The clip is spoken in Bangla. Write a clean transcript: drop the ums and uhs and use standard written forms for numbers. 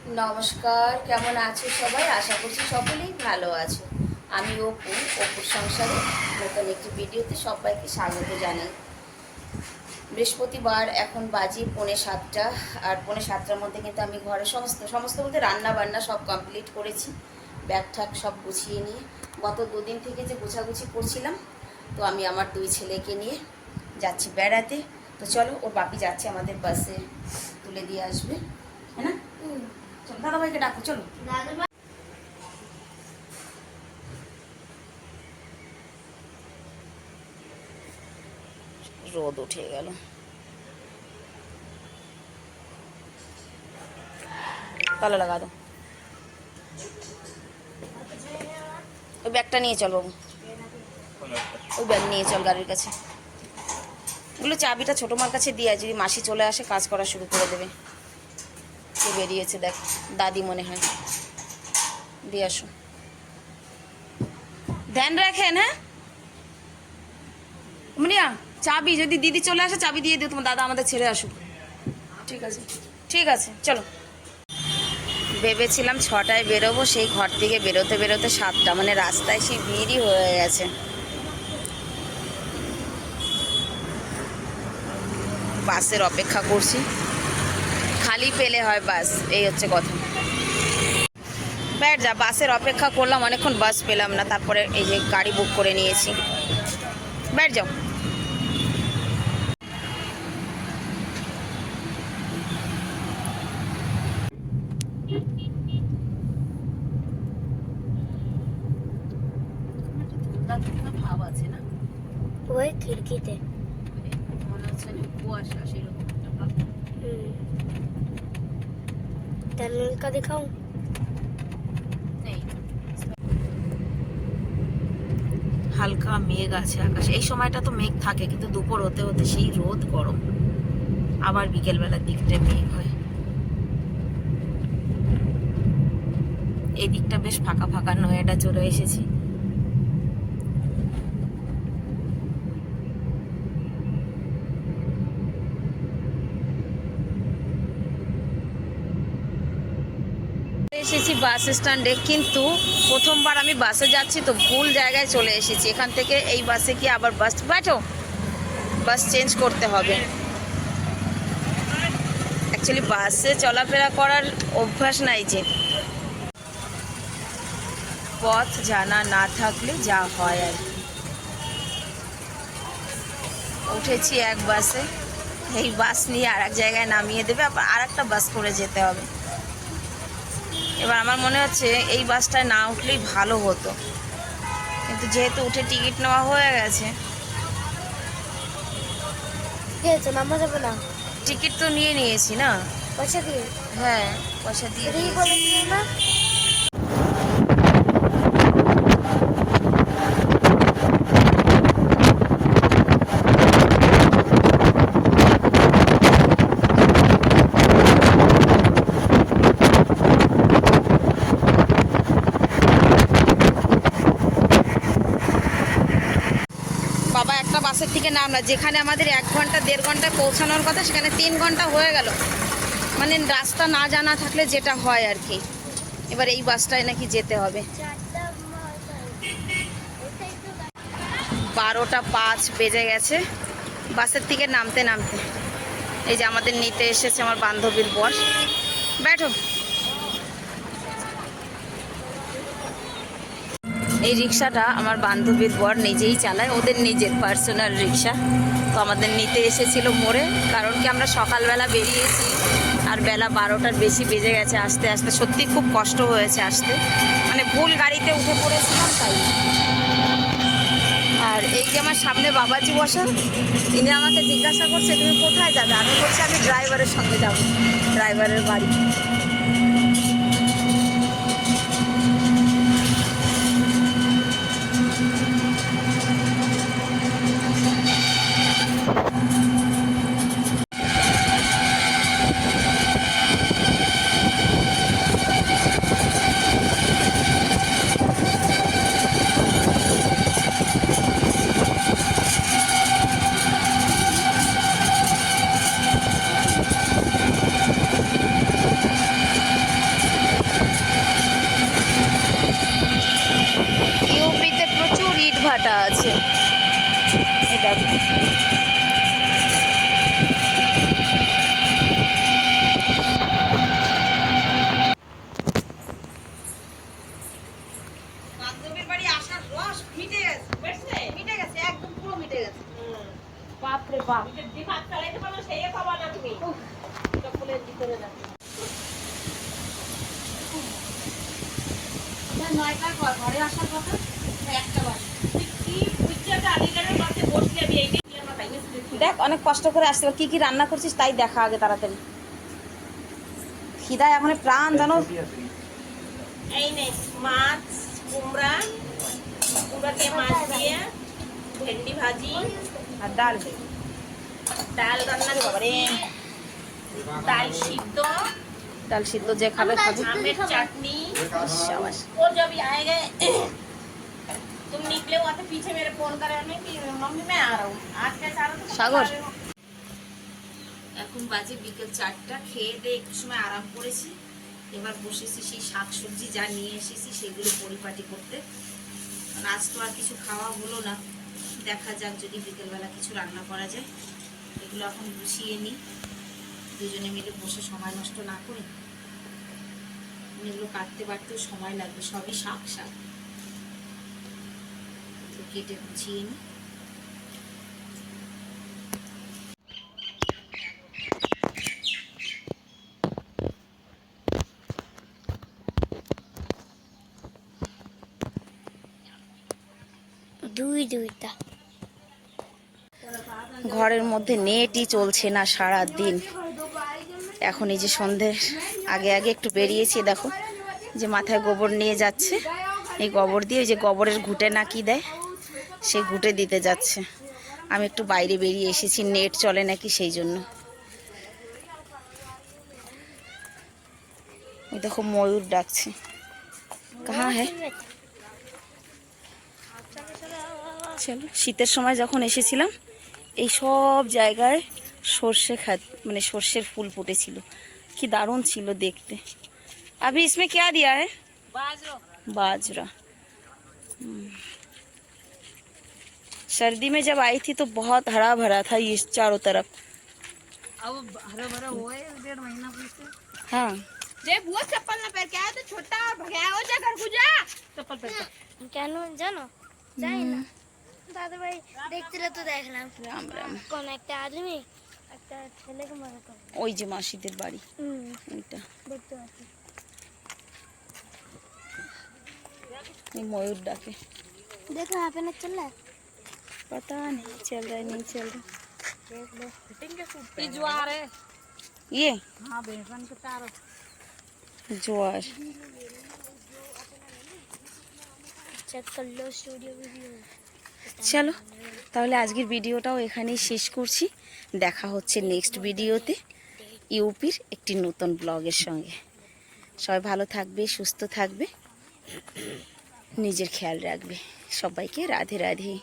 নমস্কার, কেমন আছো সবাই? আশা করছি সকলেই ভালো আছো। আমি অপুর সংসারে নতুন একটি ভিডিওতে সবাইকে স্বাগত জানাই। বৃহস্পতিবার, এখন বাজে 6:45, আর 6:45টার মধ্যে কিন্তু আমি ঘরে সমস্ত বলতে রান্না বান্না সব কমপ্লিট করেছি। ব্যাগ ঠ্যাগ সব গুছিয়ে নিয়ে গত দুদিন থেকে যে গোছাগুছি করছিলাম, তো আমি আমার দুই ছেলেকে নিয়ে যাচ্ছি বেড়াতে। তো চলো, ওর বাপি যাচ্ছে আমাদের বাসে তুলে দিয়ে আসবে, হ্যাঁ না? চলো, দাদাভাইকে ডাকো, চলো। রোদ উঠে গেল। তালা লাগা দাও। ওই ব্যাগটা নিয়ে চল বাবু, ওই ব্যাগ নিয়ে চল গাড়ির কাছে। এগুলো চাবিটা ছোটো মার কাছে দিয়ে, যদি মাসি চলে আসে কাজ করা শুরু করে দেবে। কে বেরিয়েছে দেখ, দাদি মনে হয়। দিয়ে আসো, ধ্যান রাখেন। হ্যাঁ মুনিয়া, চাবি যদি দিদি চলে আসে চাবি দিয়ে দিও, তোমার দাদা আমাদের ছেড়ে আসুক। ঠিক আছে, ঠিক আছে, চলো। ভেবেছিলাম 6টায় বেরোবো, সেই ঘর থেকে বেরোতে বেরোতে 7টা, মানে রাস্তায় সেই ভিড়ই হয়ে গেছে। বাসের অপেক্ষা করছি, খালি পেলে হয় বাস, এই হচ্ছে কথা। ব্যাট যা, বাসের অপেক্ষা করলাম অনেকক্ষণ, বাস পেলাম না, তারপরে এই যে গাড়ি বুক করে নিয়েছি। ব্যাট যাও। ভাব আছে না ওই খিড়কিতে, মনে হচ্ছে কুয়াশা সেরকম একটা ভাব। का दिखाऊं? হালকা মেঘ আছে আকাশে, এই সময়টা তো মেঘ থাকে, কিন্তু দুপুর হতে হতে সেই রোদ গরম, আবার বিকেলবেলার দিকটা মেঘ হয়। এই দিকটা বেশ ফাঁকা ফাঁকা, নয়ডা চলে এসেছি। এসেছি বাস স্ট্যান্ডে, কিন্তু প্রথমবার আমি বাসে যাচ্ছি তো ভুল জায়গায় চলে এসেছি। এখান থেকে এই বাসে কি আবার বাস চেঞ্জ করতে হবে। অ্যাকচুয়ালি বাসে চলাফেরা করার অভ্যাস নাই, যে পথ জানা না থাকলে যা হয় আর কি। উঠেছি এক বাসে, এই বাস নিয়ে আর এক জায়গায় নামিয়ে দেবে, আবার আর একটা বাস করে যেতে হবে। এবার আমার মনে হচ্ছে এই বাসটায় না উঠলেই ভালো হতো, কিন্তু যেহেতু উঠে টিকিট নেওয়া হয়ে গেছে, নামা যাবে না। টিকিট তো নিয়ে নিয়েছি না, পয়সা দিয়ে। হ্যাঁ পয়সা দিয়ে না, বাবা একটা বাসের থেকে নামলা, যেখানে আমাদের 1 ঘন্টা 1.5 ঘন্টায় পৌঁছানোর কথা, সেখানে 3 ঘন্টা হয়ে গেল। মানে রাস্তা না জানা থাকলে যেটা হয় আর কি। এবার এই বাসটায় নাকি যেতে হবে। 12টা 5 বেজে গেছে বাসের থেকে নামতে নামতে। এই যে আমাদের নিতে এসেছে আমার বান্ধবীর বর। ব্যাঠো। এই রিক্সাটা আমার বান্ধবীর বর নিজেই চালায়, ওদের নিজের পার্সোনাল রিক্সা। তো আমাদের নিতে এসেছিল মোড়ে, কারণ কি আমরা সকালবেলা বেরিয়েছি আর বেলা 12টার বেশি বেজে গেছে আসতে আসতে। সত্যি খুব কষ্ট হয়েছে আসতে, মানে ভুল গাড়িতে উঠে পড়েছিলাম তাই। আর এই যে আমার সামনে বাবাজি বসা, তিনি আমাকে জিজ্ঞাসা করছে তুমি কোথায় যাবে। আমি বলছি আমি ড্রাইভারের সঙ্গে যাব, ড্রাইভারের বাড়ি। নয়টা ঘরে আসার কথা, একটা বাজে। দেখ অনেক কষ্ট করে আসতে কি কি রান্না করছিস তাই দেখা আগে তাড়াতাড়ি। খিদায় এখন প্রাণ জানো। এই নে মাছ, কুমড়া দিয়ে মাছ দিয়ে ভেন্ডি ভাজি আর ডাল ডাল রান্না করে, ডাল সিদ্ধ, ডাল সিদ্ধ যে খাবে খাবে। आमेर चटनी। शाबाश। और जब ये आएगा तुम निकले हुआ तो पीछे मेरे फोन करे में कि मम्मी मैं आ रहा हूँ आज कैसा आ रहा था सागर। এখন বাজে বিকেল 4টা, খেয়ে দিয়ে একটু সময় আরাম করেছি। এবার বসেছি সেই শাকসবজি যা নিয়ে এসেছি সেগুলো পরিপাটি করতে। কারণ আজ তো আর কিছু খাওয়া হলো না, দেখা যাক যদি বিকেলবেলা কিছু রান্না করা যায়। এগুলো এখন গুছিয়ে নিই, দুজনে মিলে বসে সময় নষ্ট না করে। এগুলো কাটতে বাটতেও সময় লাগবে, সবই শাক শাক, তো কেটে গুছিয়ে নিই। দুইটা ঘরের মধ্যে নেটই চলছে না সারা দিন। এখন এই যে সন্ধ্যের আগে আগে একটু বেরিয়েছি, দেখো যে মাথায় গোবর নিয়ে যাচ্ছে। এই গোবর দিয়ে ওই যে গোবরের ঘুঁটে না কি দেয়, সেই ঘুঁটে দিতে যাচ্ছে। আমি একটু বাইরে বেরিয়ে এসেছি, নেট চলে নাকি সেই জন্য। ওই দেখো ময়ূর ডাকছে। কাহা হ্যাঁ চলো। শীতের সময় যখন এসেছিলাম এই সব জায়গায় সর্ষে মানে সর্ষের ফুল ফুটেছিল, কি দারুণ ছিল দেখতে। अभी इसमें क्या दिया है? बाजरा। सर्दी में जब आई थी तो बहुत हरा भरा था ये चारों तरफ। अब हरा भरा हुआ है 1.5 महीना से। हाँ जे बुआ चप्पल ना पहन के आया तो छोटा और भगाया हो जा घर को जा चप्पल पहन के। কেন জানো যাই না দাদা ভাই দেখছিল তো দেখলাম राम राम। কোন একটা আদমি একটা ছেলেকে মারা করে। ওই যে মাসিদের বাড়ি ওইটা। দেখতে পাচ্ছি এই ময়ূর ডাকে। দেখো यहाँ पे ना चल रहा है पता नहीं चल रहा है नहीं चल रहा। देख लो फिटिंग के सूट पे ज्वार है। ये हां बेसन के तार ज्वार। चेक कर लो स्टूडियो वीडियो। চলো তাহলে আজকের ভিডিওটাও এখানেই শেষ করছি। দেখা হচ্ছে নেক্সট ভিডিওতে ইউপির একটি নতুন ব্লগের সঙ্গে। সবাই ভালো থাকবে, সুস্থ থাকবে, নিজের খেয়াল রাখবে। সবাইকে রাধে রাধে।